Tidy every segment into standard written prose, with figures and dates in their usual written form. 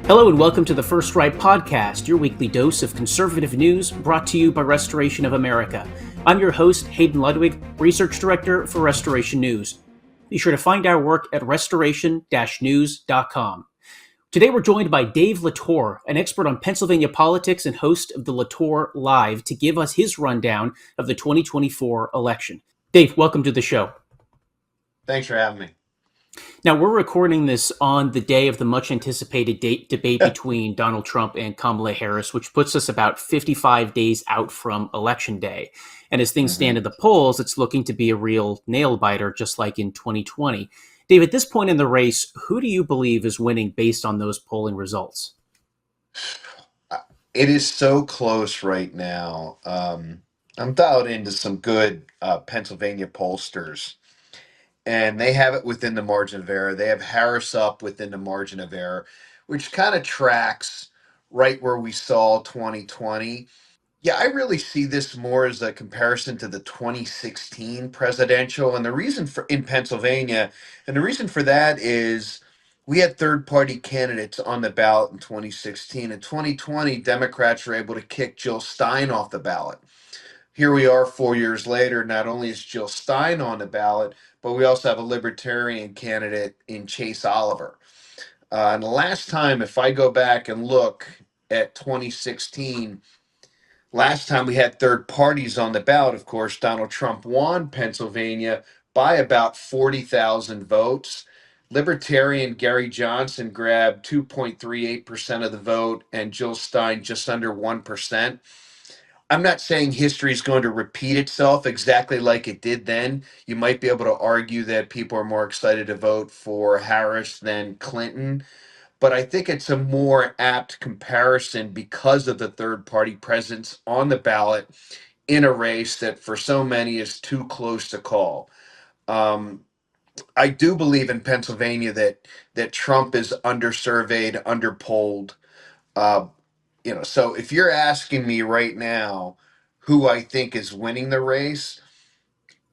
Hello and welcome to the First Right Podcast, your weekly dose of conservative news brought to you by Restoration of America. I'm your host, Hayden Ludwig, Research Director for Restoration News. Be sure to find our work at restoration-news.com. Today we're joined by Dave LaTorre, an expert on Pennsylvania politics and host of the LaTorre Live, to give us his rundown of the 2024 election. Dave, welcome to the show. Thanks for having me. Now, we're recording this on the day of the much anticipated debate between Donald Trump and Kamala Harris, which puts us about 55 days out from Election Day. And as things stand in the polls, it's looking to be a real nail biter, just like in 2020. Dave, at this point in the race, who do you believe is winning based on those polling results? It is so close right now. I'm dialed into some good Pennsylvania pollsters, and they have it within the margin of error. They have Harris up within the margin of error, which kind of tracks right where we saw 2020. Yeah, I really see this more as a comparison to the 2016 presidential. And the reason for in Pennsylvania, and the reason for that is we had third party candidates on the ballot in 2016. In 2020, Democrats were able to kick Jill Stein off the ballot. Here we are 4 years later. Not only is Jill Stein on the ballot, but we also have a libertarian candidate in Chase Oliver. And the last time, if I go back and look at 2016, last time we had third parties on the ballot, of course, Donald Trump won Pennsylvania by about 40,000 votes. Libertarian Gary Johnson grabbed 2.38% of the vote, and Jill Stein just under 1%. I'm not saying history is going to repeat itself exactly like it did then. You might be able to argue that people are more excited to vote for Harris than Clinton, but I think it's a more apt comparison because of the third party presence on the ballot in a race that for so many is too close to call. Um, I do believe in Pennsylvania that Trump is undersurveyed, underpolled. Uh, so if you're asking me right now who I think is winning the race,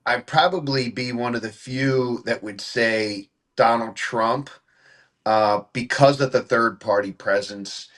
I'd probably be one of the few that would say Donald Trump because of the third party presence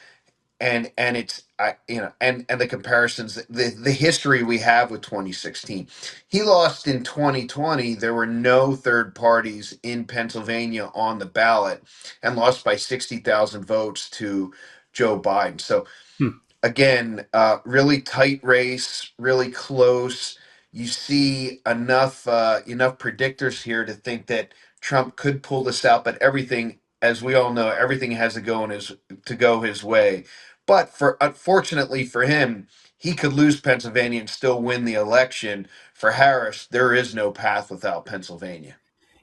and it's and the comparisons, the history we have with 2016. He lost in 2020. There were no third parties in Pennsylvania on the ballot and lost by 60,000 votes to Joe Biden. So Hmm. again, really tight race, really close. You see enough predictors here to think that Trump could pull this out, but everything, as we all know, everything has to go his way. But for unfortunately for him, he could lose Pennsylvania and still win the election. For Harris, there is no path without Pennsylvania.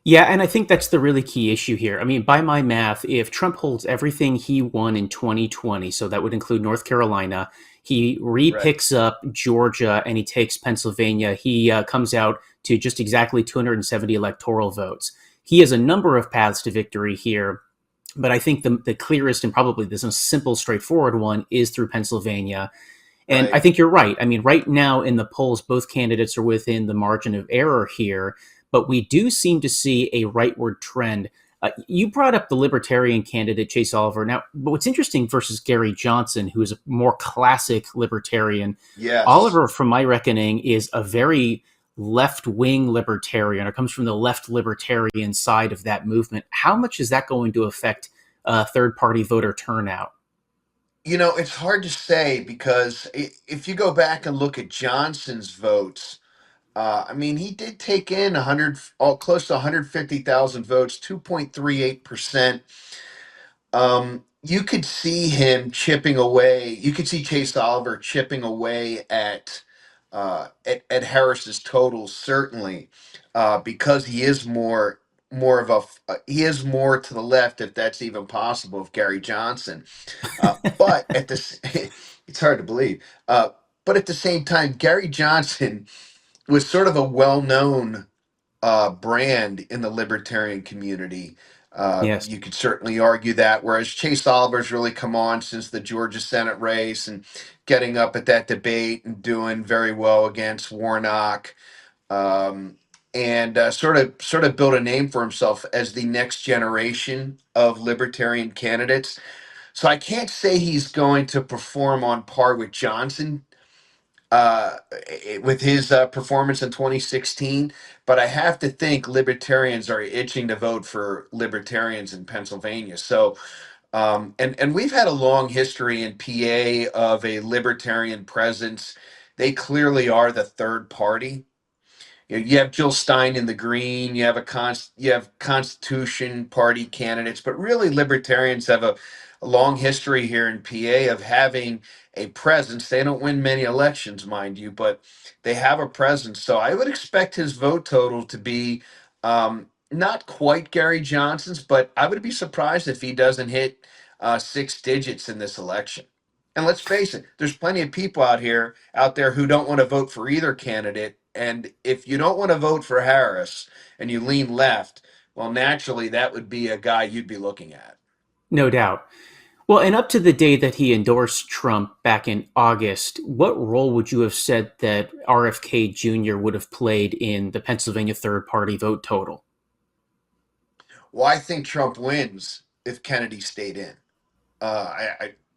Yeah, and I think that's the really key issue here. I mean, by my math, if Trump holds everything he won in 2020, so that would include North Carolina, he Right. re-picks up Georgia and he takes Pennsylvania, he comes out to just exactly 270 electoral votes. He has a number of paths to victory here, but I think the clearest and probably the most simple, straightforward one is through Pennsylvania. And I Right. think you're right. I mean, right now in the polls, both candidates are within the margin of error here, but we do seem to see a rightward trend. You brought up the libertarian candidate, Chase Oliver. Now, but what's interesting versus Gary Johnson, who is a more classic libertarian, Yes. Oliver, from my reckoning, is a very left wing libertarian or comes from the left libertarian side of that movement. How much is that going to affect third party voter turnout? It's hard to say because if you go back and look at Johnson's votes, I mean, he did take in 100, close to 150,000 votes, 2.38%. You could see him chipping away. You could see Chase Oliver chipping away at Harris's totals, certainly, because he is more of he is more to the left, if that's even possible, of Gary Johnson. But at this, it's hard to believe. But at the same time, Gary Johnson was sort of a well-known brand in the libertarian community. Yes. You could certainly argue that, whereas Chase Oliver's really come on since the Georgia Senate race and getting up at that debate and doing very well against Warnock, um, and sort of built a name for himself as the next generation of libertarian candidates. So I can't say he's going to perform on par with Johnson uh, with his performance in 2016, but I have to think libertarians are itching to vote for libertarians in Pennsylvania. So, and we've had a long history in PA of a libertarian presence. They clearly are the third party. You have Jill Stein in the Green. You have Constitution Party candidates, but really libertarians have a long history here in PA of having a presence. They don't win many elections, mind you, but they have a presence. So I would expect his vote total to be not quite Gary Johnson's, but I would be surprised if he doesn't hit six digits in this election. And let's face it, there's plenty of people out there who don't want to vote for either candidate. And if you don't want to vote for Harris and you lean left, well, naturally that would be a guy you'd be looking at. No doubt. Well, and up to the day that he endorsed Trump back in August, what role would you have said that RFK Jr. would have played in the Pennsylvania third party vote total? Well, I think Trump wins if Kennedy stayed in.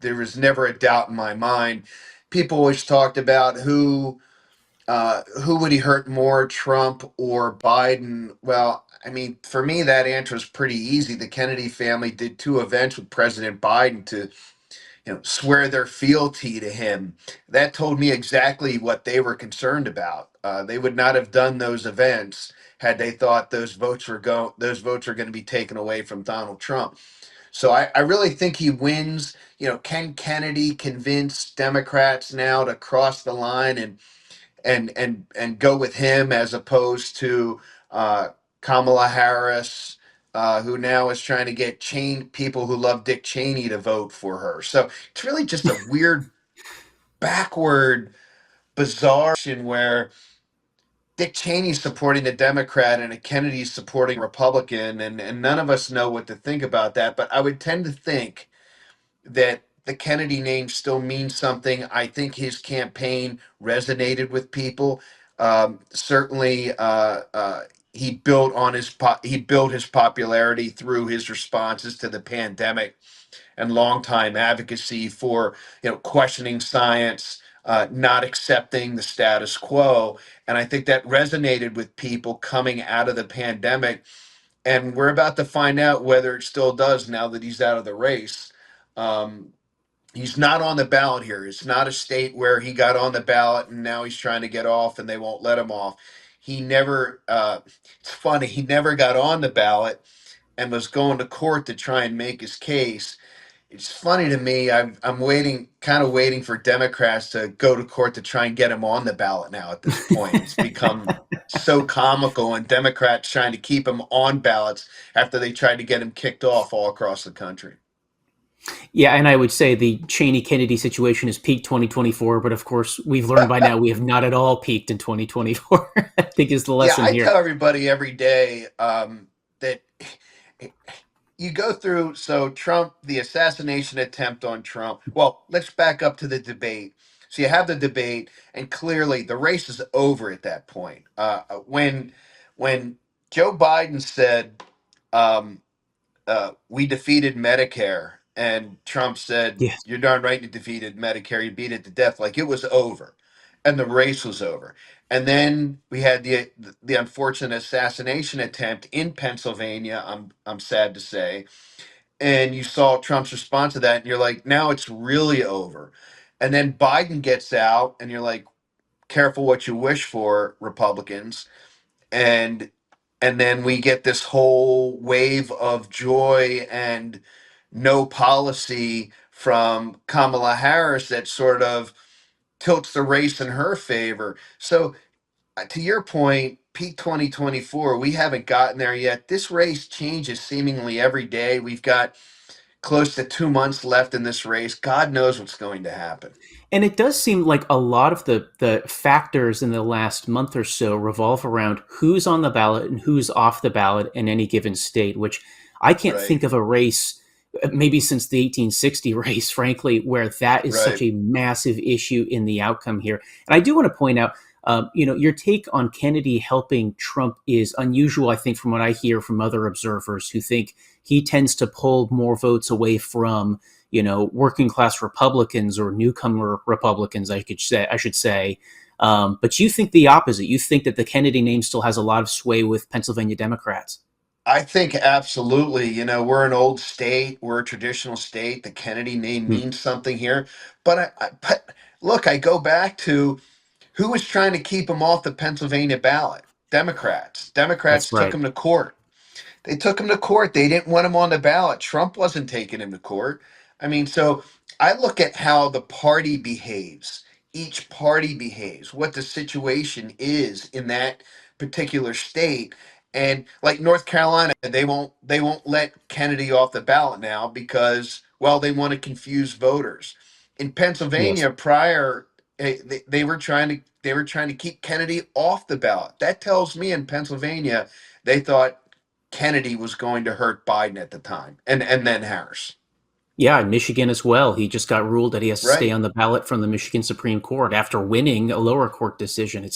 There was never a doubt in my mind. People always talked about who would he hurt more, Trump or Biden? Well, I mean, for me, that answer is pretty easy. The Kennedy family did two events with President Biden to, swear their fealty to him. That told me exactly what they were concerned about. They would not have done those events had they thought those votes were going to be taken away from Donald Trump. So I really think he wins. Can Kennedy convince Democrats now to cross the line and go with him as opposed to uh, Kamala Harris, who now is trying to get people who love Dick Cheney to vote for her. So it's really just a weird, backward, bizarre where Dick Cheney's supporting a Democrat and a Kennedy's supporting a Republican, and none of us know what to think about that. But I would tend to think that the Kennedy name still means something. I think his campaign resonated with people. Certainly, he built his popularity through his responses to the pandemic and longtime advocacy for questioning science, not accepting the status quo, and I think that resonated with people coming out of the pandemic. And we're about to find out whether it still does now that he's out of the race. Um, he's not on the ballot here. It's not a state where he got on the ballot and now he's trying to get off and they won't let him off. He never, it's funny, he never got on the ballot and was going to court to try and make his case. It's funny to me. I'm waiting, kind of waiting for Democrats to go to court to try and get him on the ballot now at this point. It's become so comical, and Democrats trying to keep him on ballots after they tried to get him kicked off all across the country. Yeah, and I would say the Cheney Kennedy situation is peak 2024, but of course, we've learned by now we have not at all peaked in 2024, I think is the Yeah, lesson I here. tell everybody every day that you go through. So Trump, the assassination attempt on Trump. Well, let's back up to the debate. So you have the debate, and clearly the race is over at that point. When Joe Biden said, um, "We defeated Medicare," and Trump said, Yes. "You're darn right, you defeated Medicare. You beat it to death." Like it was over, and the race was over. And then we had the unfortunate assassination attempt in Pennsylvania. I'm sad to say, and you saw Trump's response to that, and you're like, now it's really over. And then Biden gets out, and you're like, careful what you wish for, Republicans. And and then we get this whole wave of joy and no policy from Kamala Harris that sort of tilts the race in her favor. So to your point, peak 2024, we haven't gotten there yet. This race changes seemingly every day. We've got close to 2 months left in this race. God knows what's going to happen. And it does seem like a lot of the factors in the last month or so revolve around who's on the ballot and who's off the ballot in any given state, which I can't Right, think of a race, maybe since the 1860 race, frankly, where that is such right. a massive issue in the outcome here. And I do want to point out, your take on Kennedy helping Trump is unusual, I think, from what I hear from other observers who think he tends to pull more votes away from working class Republicans or newcomer Republicans, I should say. But you think the opposite. You think that the Kennedy name still has a lot of sway with Pennsylvania Democrats. I think absolutely. We're an old state. We're a traditional state. The Kennedy name Hmm. means something here. But look, I go back to who was trying to keep him off the Pennsylvania ballot. Democrats. That's Democrats took right. him to court. They took him to court. They didn't want him on the ballot. Trump wasn't taking him to court. I mean, so I look at how the party behaves. Each party behaves, what the situation is in that particular state. And like North Carolina, they won't let Kennedy off the ballot now because, well, they want to confuse voters. In Yes. Pennsylvania prior, they were trying to keep Kennedy off the ballot. That tells me in Pennsylvania they thought Kennedy was going to hurt Biden at the time, and then Harris. Yeah, in Michigan as well. He just got ruled that he has to stay Right. on the ballot from the Michigan Supreme Court after winning a lower court decision.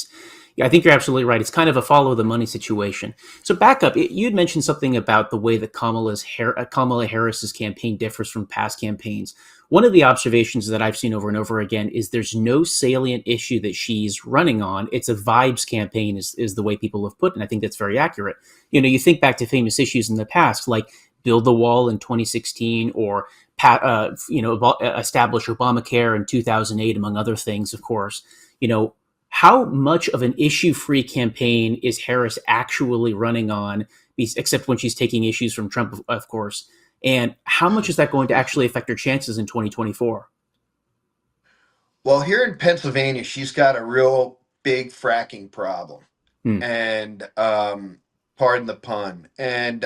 Yeah, I think you're absolutely right. It's kind of a follow the money situation. So back up, you'd mentioned something about the way that Kamala Harris's campaign differs from past campaigns. One of the observations that I've seen over and over again is there's no salient issue that she's running on. It's a vibes campaign, is the way people have put it. And I think that's very accurate. You think back to famous issues in the past, like build the wall in 2016 or establish Obamacare in 2008, among other things, of course. How much of an issue-free campaign is Harris actually running on, except when she's taking issues from Trump, of course? And how much is that going to actually affect her chances in 2024? Well, here in Pennsylvania, she's got a real big fracking problem, Hmm. and pardon the pun, and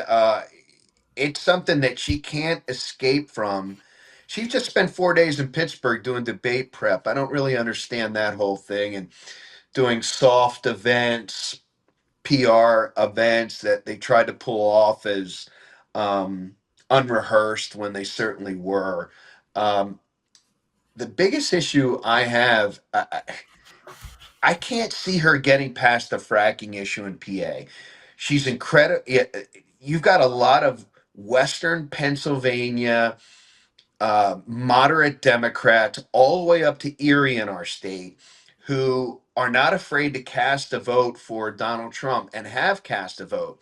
it's something that she can't escape from. She just spent 4 days in Pittsburgh doing debate prep. I don't really understand that whole thing, and doing soft events, PR events that they tried to pull off as um, unrehearsed when they certainly were. Um, the biggest issue I have, I can't see her getting past the fracking issue in PA. She's incredible. You've got a lot of Western Pennsylvania moderate Democrats all the way up to Erie in our state who are not afraid to cast a vote for Donald Trump and have cast a vote.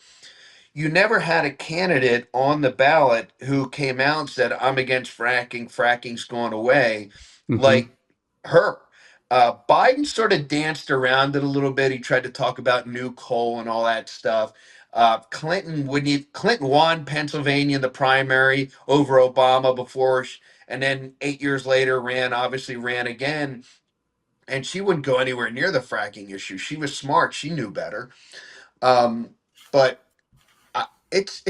You never had a candidate on the ballot who came out and said, I'm against fracking, fracking's going away, Mm-hmm. like her. Biden sort of danced around it a little bit. He tried to talk about new coal and all that stuff. Clinton won Pennsylvania in the primary over Obama and then 8 years later obviously ran again. And she wouldn't go anywhere near the fracking issue. She was smart. She knew better. Um, but it's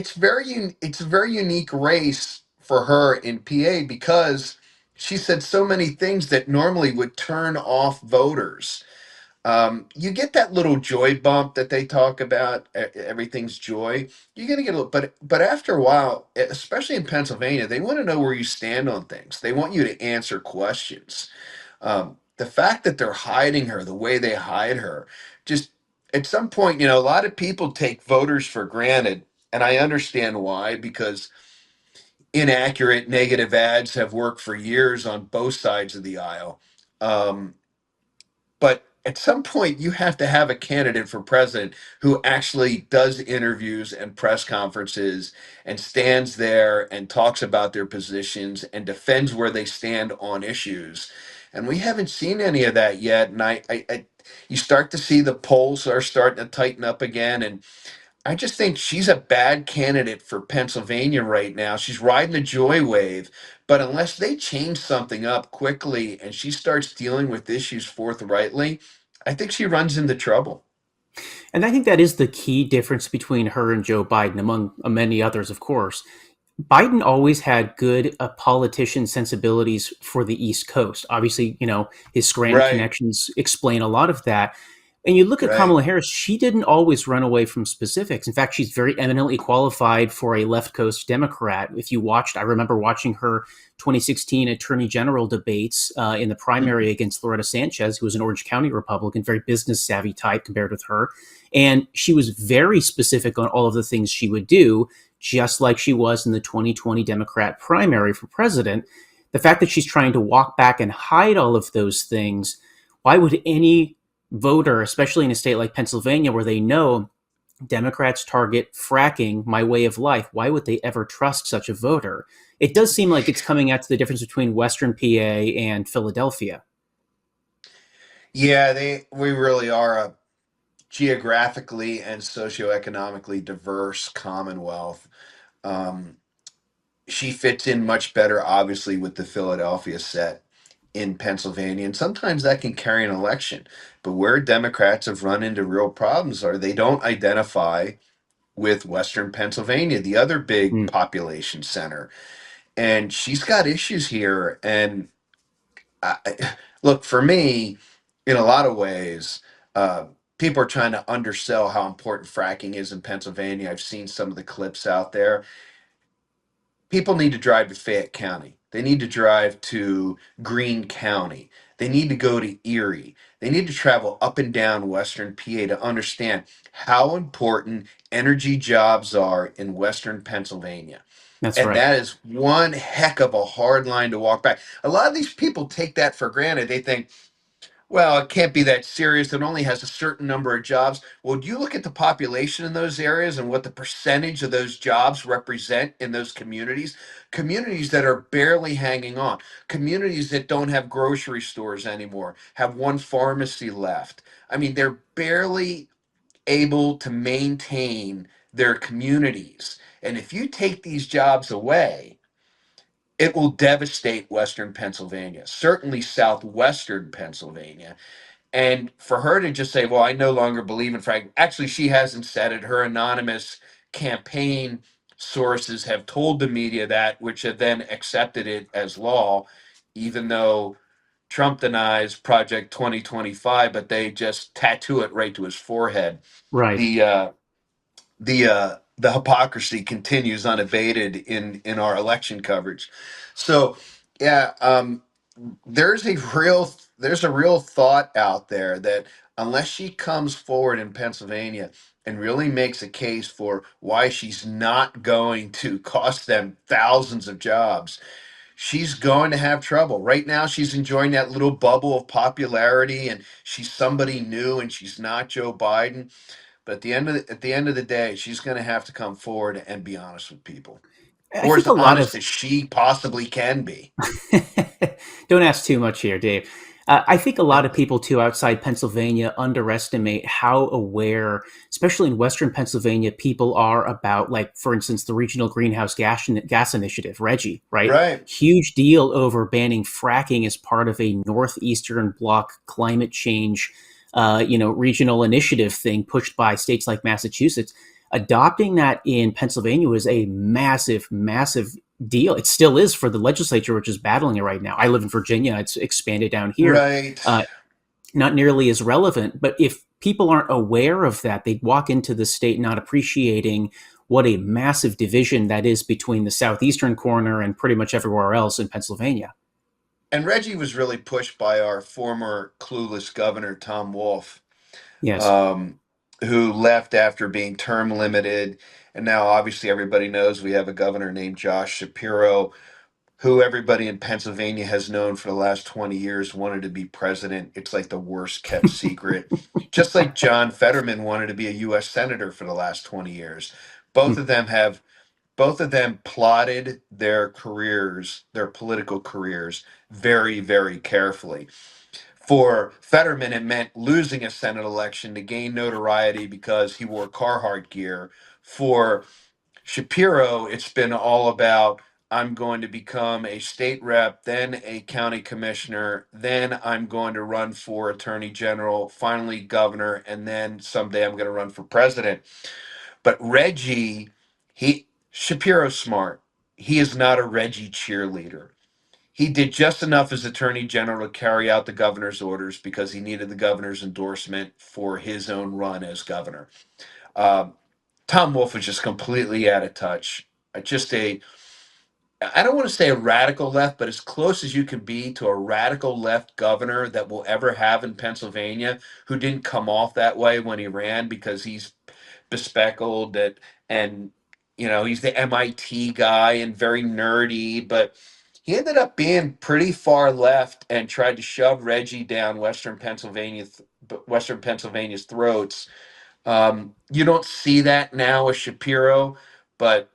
a very unique race for her in PA because she said so many things that normally would turn off voters. You get that little joy bump that they talk about. Everything's joy. You're gonna get a little, but after a while, especially in Pennsylvania, they want to know where you stand on things. They want you to answer questions. The fact that they're hiding her the way they hide her, just at some point, a lot of people take voters for granted, and I understand why, because inaccurate negative ads have worked for years on both sides of the aisle. Um, but at some point, you have to have a candidate for president who actually does interviews and press conferences and stands there and talks about their positions and defends where they stand on issues. And we haven't seen any of that yet. And you start to see the polls are starting to tighten up again. And I just think she's a bad candidate for Pennsylvania right now. She's riding the joy wave, but unless they change something up quickly and she starts dealing with issues forthrightly, I think she runs into trouble. And I think that is the key difference between her and Joe Biden, among many others, of course. Biden always had good politician sensibilities for the East Coast. Obviously, his Scranton Right, connections explain a lot of that. And you look at right. Kamala Harris, she didn't always run away from specifics. In fact, she's very eminently qualified for a left coast Democrat. If you watched, I remember watching her 2016 Attorney General debates in the primary Mhm. against Loretta Sanchez, who was an Orange County Republican, very business savvy type compared with her. And she was very specific on all of the things she would do just like she was in the 2020 Democrat primary for president. The fact that she's trying to walk back and hide all of those things, why would any voter, especially in a state like Pennsylvania where they know Democrats target fracking, my way of life, why would they ever trust such a voter? It does seem like it's coming out to the difference between Western PA and Philadelphia. Yeah, we really are a geographically and socioeconomically diverse Commonwealth. Um, she fits in much better, obviously, with the Philadelphia set in Pennsylvania, and sometimes that can carry an election. But where Democrats have run into real problems are they don't identify with Western Pennsylvania, the other big Mm, population center. And she's got issues here. And look, for me, in a lot of ways, uh, people are trying to undersell how important fracking is in Pennsylvania. I've seen some of the clips out there. People need to drive to Fayette County. They need to drive to Greene County. They need to go to Erie. They need to travel up and down Western PA to understand how important energy jobs are in Western Pennsylvania. that's And right. that is one heck of a hard line to walk back. A lot of these people take that for granted. They think, well, it can't be that serious. It only has a certain number of jobs. Well, do you look at the population in those areas and what the percentage of those jobs represent in those communities? Communities that are barely hanging on, communities that don't have grocery stores anymore, have one pharmacy left. I mean, they're barely able to maintain their communities. And if you take these jobs away, it will devastate Western Pennsylvania, certainly Southwestern Pennsylvania. And for her to just say, well, I no longer believe in fracking, actually, she hasn't said it. Her anonymous campaign sources have told the media that, which have then accepted it as law, even though Trump denies Project 2025, but they just tattoo it right to his forehead. Right. The hypocrisy continues unabated in our election coverage. So yeah, there's a real thought out there that unless she comes forward in Pennsylvania and really makes a case for why she's not going to cost them thousands of jobs, she's going to have trouble. Right now, she's enjoying that little bubble of popularity and she's somebody new and she's not Joe Biden. But at the end of the day, she's going to have to come forward and be honest with people, I or think as a lot honest of as she possibly can be. don't ask too much here, Dave. I think a lot of people too outside Pennsylvania underestimate how aware, especially in Western Pennsylvania, people are about, like, for instance, the Regional Greenhouse Gas Initiative, RGGI, right? Right. Huge deal over banning fracking as part of a Northeastern Bloc climate change, regional initiative thing pushed by states like Massachusetts. Adopting that in Pennsylvania was a massive, massive deal. It still is for the legislature, which is battling it right now. I live in Virginia. It's expanded down here. Right. Uh, Not nearly as relevant. But if people aren't aware of that, they'd walk into the state not appreciating what a massive division that is between the southeastern corner and pretty much everywhere else in Pennsylvania. And Reggie was really pushed by our former clueless governor, Tom Wolf, Yes. um, who left after being term limited. And now, obviously, everybody knows we have a governor named Josh Shapiro, who everybody in Pennsylvania has known for the last 20 years wanted to be president. It's like the worst kept secret. Just like John Fetterman wanted to be a U.S. senator for the last 20 years. Both Hmm. of them have both of them plotted their careers, their political careers, very, very carefully. For Fetterman, it meant losing a Senate election to gain notoriety because he wore Carhartt gear. For Shapiro, it's been all about I'm going to become a state rep, then a county commissioner, then I'm going to run for attorney general, finally governor, and then someday I'm going to run for president. But Reggie, Shapiro's smart. He is not a Reggie cheerleader. He did just enough as attorney general to carry out the governor's orders because he needed the governor's endorsement for his own run as governor. Um, Tom Wolf was just completely out of touch. Just a, I don't want to say a radical left, but as close as you can be to a radical left governor that we'll ever have in Pennsylvania, who didn't come off that way when he ran because he's bespeckled that and He's the MIT guy and very nerdy, but he ended up being pretty far left and tried to shove Reggie down Western Pennsylvania's throats. You don't see that now with Shapiro, but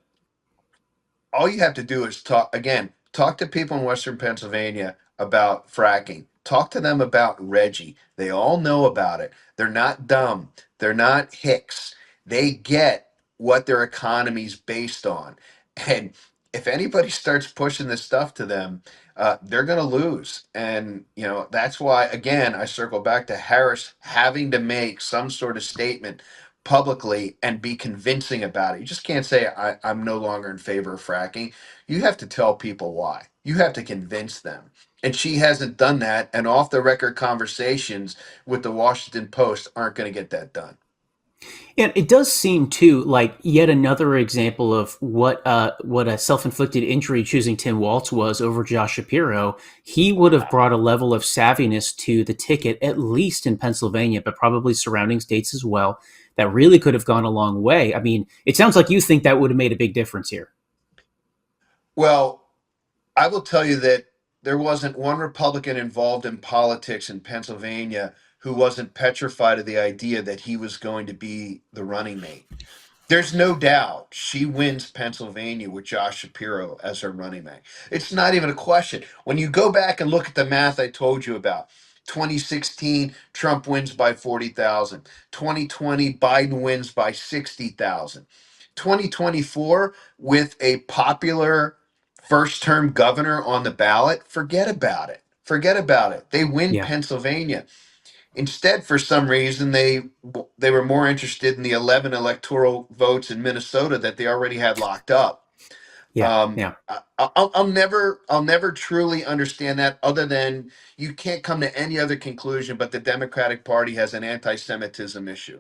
all you have to do is talk to people in Western Pennsylvania about fracking. Talk to them about Reggie. They all know about it. They're not dumb. They're not hicks. They get what their economy's based on. And if anybody starts pushing this stuff to them, they're going to lose. And, that's why, again, I circle back to Harris having to make some sort of statement publicly and be convincing about it. You just can't say I'm no longer in favor of fracking. You have to tell people why. You have to convince them. And she hasn't done that. And off the record conversations with the Washington Post aren't going to get that done. And it does seem too like yet another example of what a self-inflicted injury choosing Tim Walz was over Josh Shapiro. He would have brought a level of savviness to the ticket, at least in Pennsylvania, but probably surrounding states as well. That really could have gone a long way. I mean, it sounds like you think that would have made a big difference here. Well, I will tell you that there wasn't one Republican involved in politics in Pennsylvania who wasn't petrified of the idea that he was going to be the running mate. There's no doubt she wins Pennsylvania with Josh Shapiro as her running mate. It's not even a question. When you go back and look at the math I told you about, 2016, Trump wins by 40,000. 2020, Biden wins by 60,000. 2024, with a popular first term governor on the ballot, forget about it. Forget about it. They win Yeah, Pennsylvania. Instead, for some reason, they were more interested in the 11 electoral votes in Minnesota that they already had locked up. yeah, yeah. I'll never truly understand that, other than you can't come to any other conclusion but the Democratic Party has an anti-Semitism issue,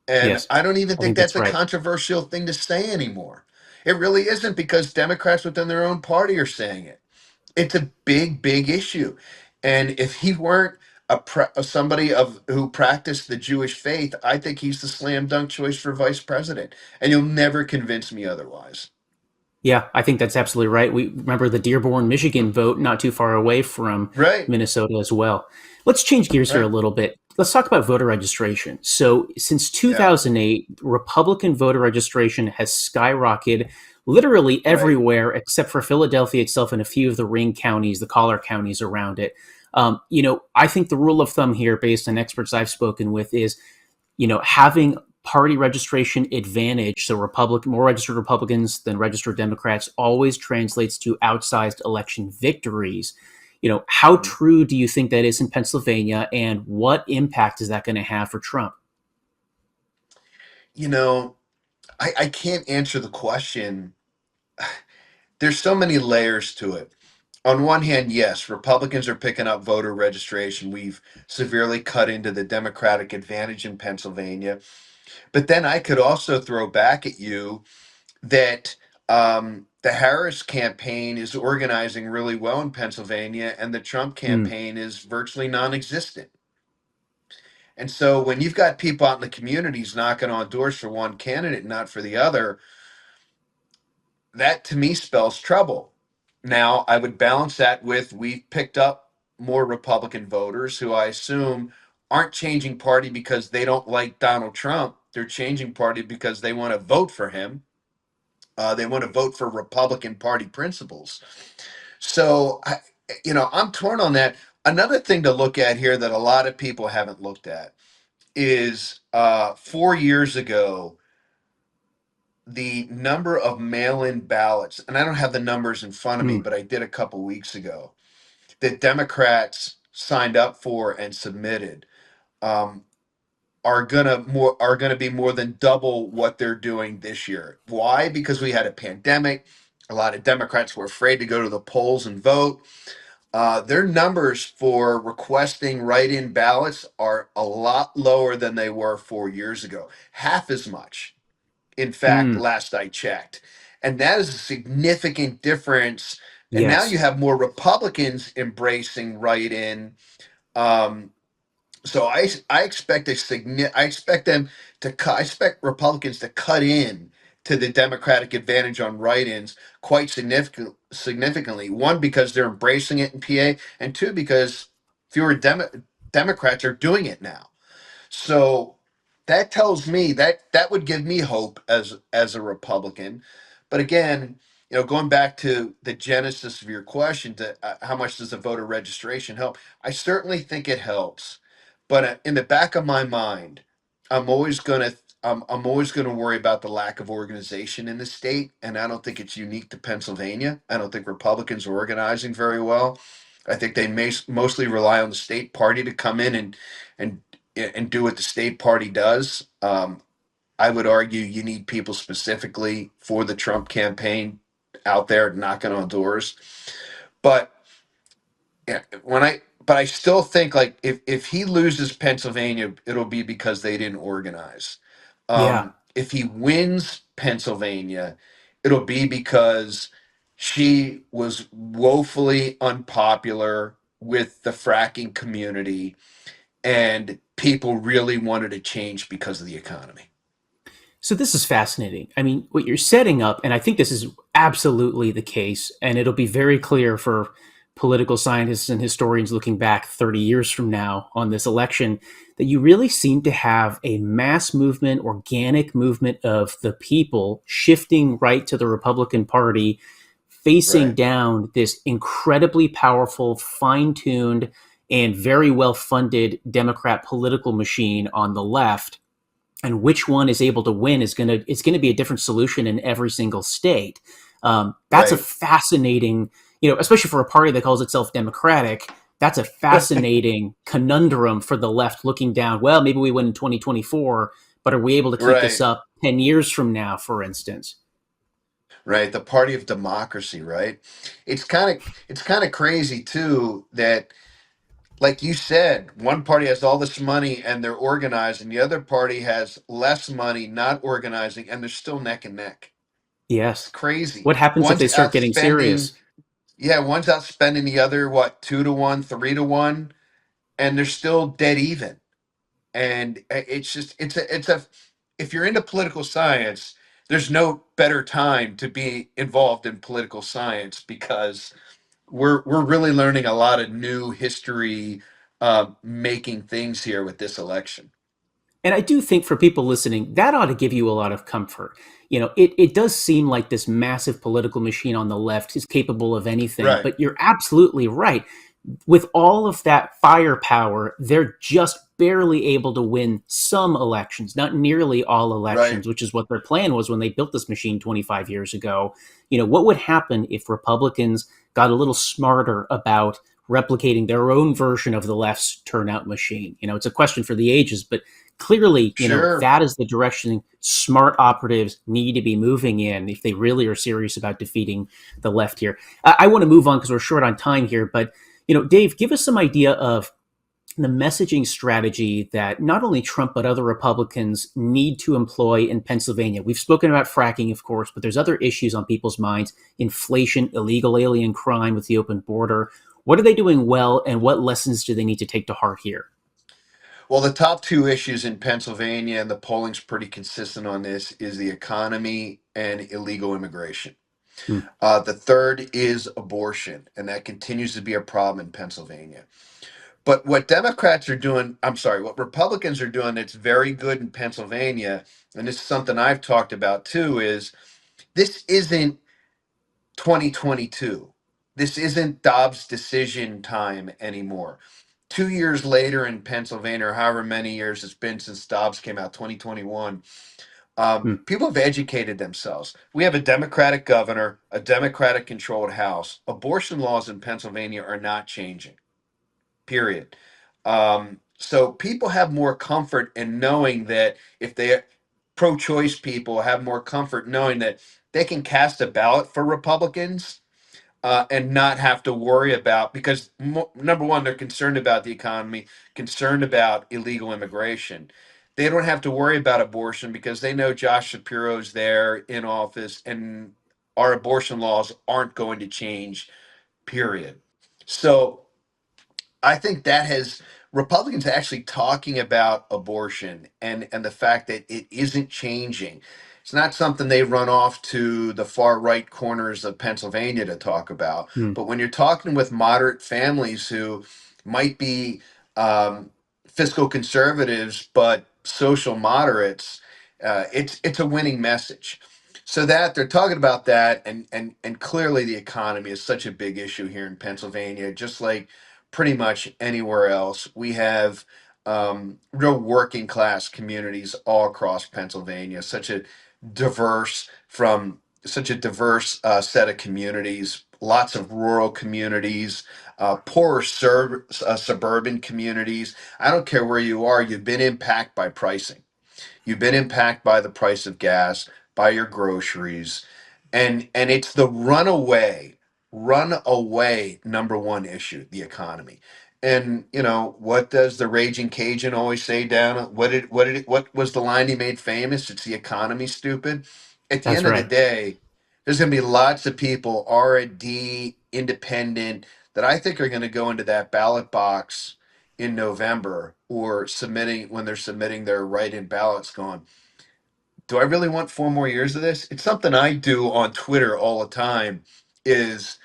and Yes, I don't even I think think that's that's a right. controversial thing to say anymore. It really isn't, because Democrats within their own party are saying it. It's a big, big issue. And if he weren't somebody of who practiced the Jewish faith, I think he's the slam dunk choice for vice president. And you'll never convince me otherwise. Yeah, I think that's absolutely right. We remember the Dearborn, Michigan vote not too far away from Right, Minnesota as well. Let's change gears here a right. little bit. Let's talk about voter registration. So, since Yeah, 2008, Republican voter registration has skyrocketed literally right. everywhere except for Philadelphia itself and a few of the ring counties, the collar counties around it. I think the rule of thumb here, based on experts I've spoken with, is having party registration advantage, so more registered Republicans than registered Democrats, always translates to outsized election victories. How Mhm. true do you think that is in Pennsylvania, and what impact is that going to have for Trump? You know, I can't answer the question. There's so many layers to it. On one hand, yes, Republicans are picking up voter registration. We've severely cut into the Democratic advantage in Pennsylvania. But then I could also throw back at you that the Harris campaign is organizing really well in Pennsylvania, and the Trump Mm, campaign is virtually non existent. And so when you've got people out in the communities knocking on doors for one candidate, not for the other, that to me spells trouble. Now, I would balance that with we've picked up more Republican voters who I assume aren't changing party because they don't like Donald Trump. They're changing party because they want to vote for him. They want to vote for Republican Party principles. So, I'm torn on that. Another thing to look at here that a lot of people haven't looked at is 4 years ago, the number of mail in ballots, and I don't have the numbers in front of me, mm, but I did a couple weeks ago, that Democrats signed up for and submitted. Um, are gonna be more than double what they're doing this year. Why? Because we had a pandemic. A lot of Democrats were afraid to go to the polls and vote. Their numbers for requesting write-in ballots are a lot lower than they were 4 years ago. Half as much, in fact, mm, last I checked. And that is a significant difference. And now you yes. have more Republicans embracing write-in. Um, so I expect them to cut. I expect Republicans to cut in to the Democratic advantage on write-ins quite significantly. One, because they're embracing it in PA, and two, because fewer Democrats are doing it now. So that tells me that would give me hope as a Republican. But again, going back to the genesis of your question, to how much does the voter registration help? I certainly think it helps, but in the back of my mind, I'm always gonna I'm always going to worry about the lack of organization in the state, and I don't think it's unique to Pennsylvania. I don't think Republicans are organizing very well. I think they mostly rely on the state party to come in and and do what the state party does. I would argue you need people specifically for the Trump campaign out there knocking on doors. But yeah, but I still think like if he loses Pennsylvania, it'll be because they didn't organize. Yeah. If he wins Pennsylvania, it'll be because she was woefully unpopular with the fracking community and people really wanted to change because of the economy. So this is fascinating. I mean, what you're setting up, and I think this is absolutely the case, and it'll be very clear for political scientists and historians looking back 30 years from now on this election, that you really seem to have a mass movement, organic movement of the people shifting right to the Republican Party, facing Right. down this incredibly powerful, fine-tuned, and very well-funded Democrat political machine on the left, and which one is able to win is going to be a different solution in every single state. That's a Right. fascinating, especially for a party that calls itself Democratic. That's a fascinating conundrum for the left looking down. Well, maybe we win in 2024, but are we able to keep this Right. up 10 years from now, for instance? Right. The party of democracy, right? It's kind of crazy too that, like you said, one party has all this money and they're organized, and the other party has less money, not organizing, and they're still neck and neck. It's Yes. crazy. What happens if One's they start getting outspending, serious? yeah, one's outspending the other, what, 2 to 1, 3 to 1, and they're still dead even. And it's just, if you're into political science, there's no better time to be involved in political science because we're really learning a lot of new history making things here with this election. And I do think for people listening, that ought to give you a lot of comfort. It does seem like this massive political machine on the left is capable of anything, Right. but you're absolutely right. With all of that firepower, they're just barely able to win some elections, not nearly all Right. elections, which is what their plan was when they built this machine 25 years ago. What would happen if Republicans got a little smarter about replicating their own version of the left's turnout machine? It's a question for the ages, but clearly, Sure. that is the direction smart operatives need to be moving in if they really are serious about defeating the left here. I want to move on because we're short on time here, but Dave, give us some idea of the messaging strategy that not only Trump but other Republicans need to employ in Pennsylvania. We've spoken about fracking, of course, but there's other issues on people's minds: inflation, illegal alien crime with the open border. What are they doing well, and what lessons do they need to take to heart here? Well, the top two issues in Pennsylvania, and the polling's pretty consistent on this, is the economy and illegal immigration. Hmm. The third is abortion, and that continues to be a problem in Pennsylvania. But what Democrats are doing, I'm sorry, what Republicans are doing that's very good in Pennsylvania, and this is something I've talked about too, is this isn't 2022. This isn't Dobbs' decision time anymore. 2 years later in Pennsylvania, or however many years it's been since Dobbs came out, 2021, Hmm. people have educated themselves. We have a Democratic governor, a Democratic controlled House. Abortion laws in Pennsylvania are not changing, period. So people have more comfort in knowing that if they pro choice people have more comfort knowing that they can cast a ballot for Republicans and not have to worry about because number one, they're concerned about the economy, concerned about illegal immigration. They don't have to worry about abortion because they know Josh Shapiro's there in office and our abortion laws aren't going to change, period. So I think that has Republicans actually talking about abortion and the fact that it isn't changing. It's not something they run off to the far right corners of Pennsylvania to talk about. Hmm. But when you're talking with moderate families who might be fiscal conservatives but social moderates, it's a winning message. So that they're talking about that, and clearly the economy is such a big issue here in Pennsylvania, just like pretty much anywhere else. We have real working class communities all across Pennsylvania, such a diverse set of communities, lots of rural communities, poorer suburban communities. I don't care where you are, you've been impacted by pricing. You've been impacted by the price of gas, by your groceries, and it's the runaway number one issue, the economy. And what does the raging Cajun always say down? What was the line he made famous? It's the economy, stupid. At the That's end of the right. day, there's going to be lots of people, R&D, independent, that I think are going to go into that ballot box in November or submitting when they're submitting their write-in ballots going, do I really want 4 more years of this? It's something I do on Twitter all the time is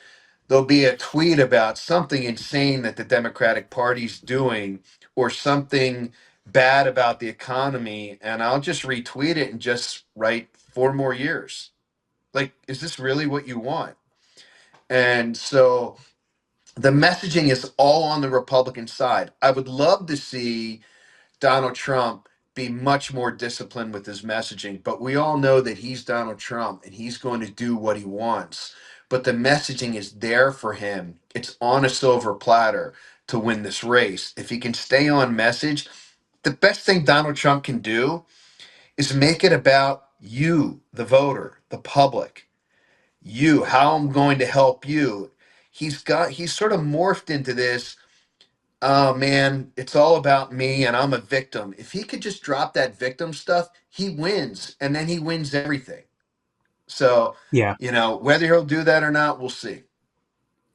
there'll be a tweet about something insane that the Democratic Party's doing or something bad about the economy, and I'll just retweet it and just write 4 more years. Like, is this really what you want? And so the messaging is all on the Republican side. I would love to see Donald Trump be much more disciplined with his messaging, but we all know that he's Donald Trump and he's going to do what he wants. But the messaging is there for him. It's on a silver platter to win this race. If he can stay on message, the best thing Donald Trump can do is make it about you, the voter, the public, you, how I'm going to help you. He's sort of morphed into this, oh man, it's all about me and I'm a victim. If he could just drop that victim stuff, he wins and then he wins everything. So, Yeah. whether he'll do that or not, we'll see.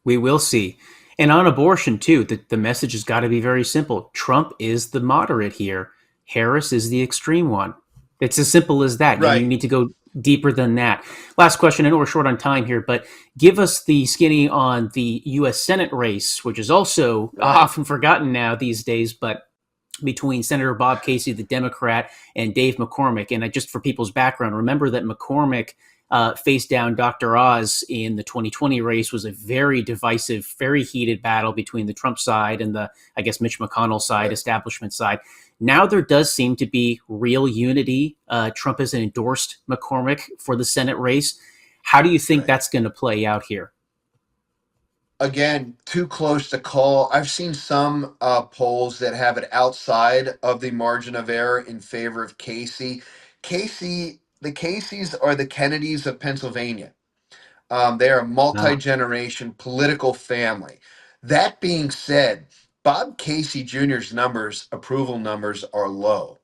We will see. And on abortion, too, the message has got to be very simple. Trump is the moderate here, Harris is the extreme one. It's as simple as that. You Right. need to go deeper than that. Last question. I know we're short on time here, but give us the skinny on the U.S. Senate race, which is also Right. often forgotten now these days, but between Senator Bob Casey, the Democrat, and Dave McCormick. And just for people's background, remember that McCormick faced down Dr. Oz in the 2020 race. Was a very divisive, very heated battle between the Trump side and the, I guess, Mitch McConnell side, Right. establishment side. Now there does seem to be real unity. Trump has endorsed McCormick for the Senate race. How do you think Right. that's going to play out here? Again, too close to call. I've seen some polls that have it outside of the margin of error in favor of Casey. The Caseys are the Kennedys of Pennsylvania. They are a Ah, multi-generation political family. That being said, Bob Casey Jr.'s approval numbers are low,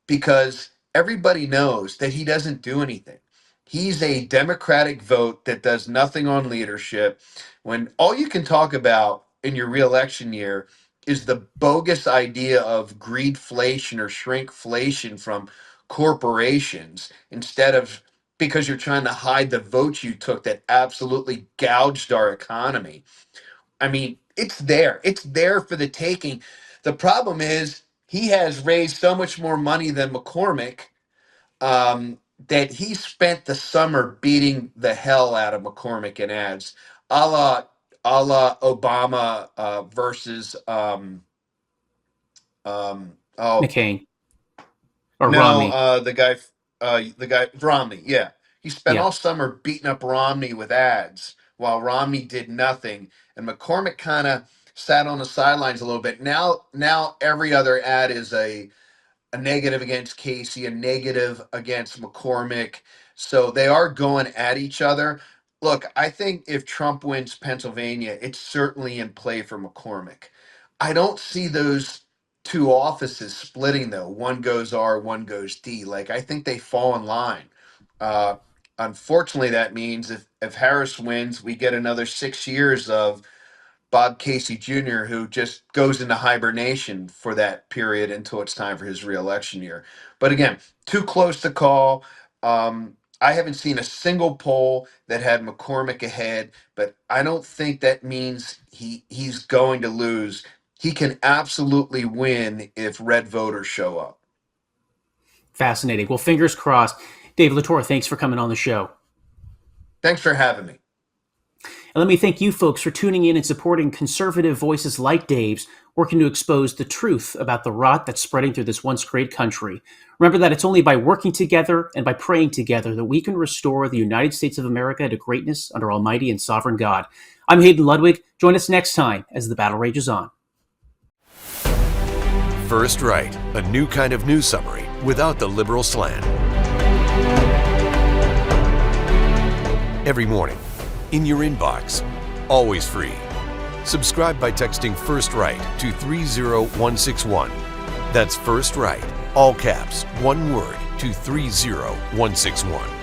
because everybody knows that he doesn't do anything. He's a Democratic vote that does nothing on leadership. When all you can talk about in your reelection year is the bogus idea of greedflation or shrinkflation from corporations, instead of because you're trying to hide the votes you took that absolutely gouged our economy. I mean, it's there. It's there for the taking. The problem is he has raised so much more money than McCormick, that he spent the summer beating the hell out of McCormick in ads, a la Obama versus oh McCain or no, Romney. the guy Romney. Yeah, he spent Yeah. all summer beating up Romney with ads while Romney did nothing, and McCormick kind of sat on the sidelines a little bit. Now every other ad is a negative against Casey, a negative against McCormick. So they are going at each other. Look, I think if Trump wins Pennsylvania, it's certainly in play for McCormick. I don't see those two offices splitting though. One goes R, one goes D. Like, I think they fall in line. Uh, Unfortunately, that means if Harris wins, we get another 6 years of Bob Casey Jr., who just goes into hibernation for that period until it's time for his reelection year. But again, too close to call. I haven't seen a single poll that had McCormick ahead, but I don't think that means he's going to lose. He can absolutely win if red voters show up. Fascinating. Well, fingers crossed. Dave Torre, thanks for coming on the show. Thanks for having me. And let me thank you folks for tuning in and supporting conservative voices like Dave's, working to expose the truth about the rot that's spreading through this once great country. Remember that it's only by working together and by praying together that we can restore the United States of America to greatness under Almighty and Sovereign God. I'm Hayden Ludwig. Join us next time as the battle rages on. First Right, a new kind of news summary without the liberal slant. Every morning, in your inbox, always free. Subscribe by texting First Right to 30161. That's First Right, all caps, one word, to 30161.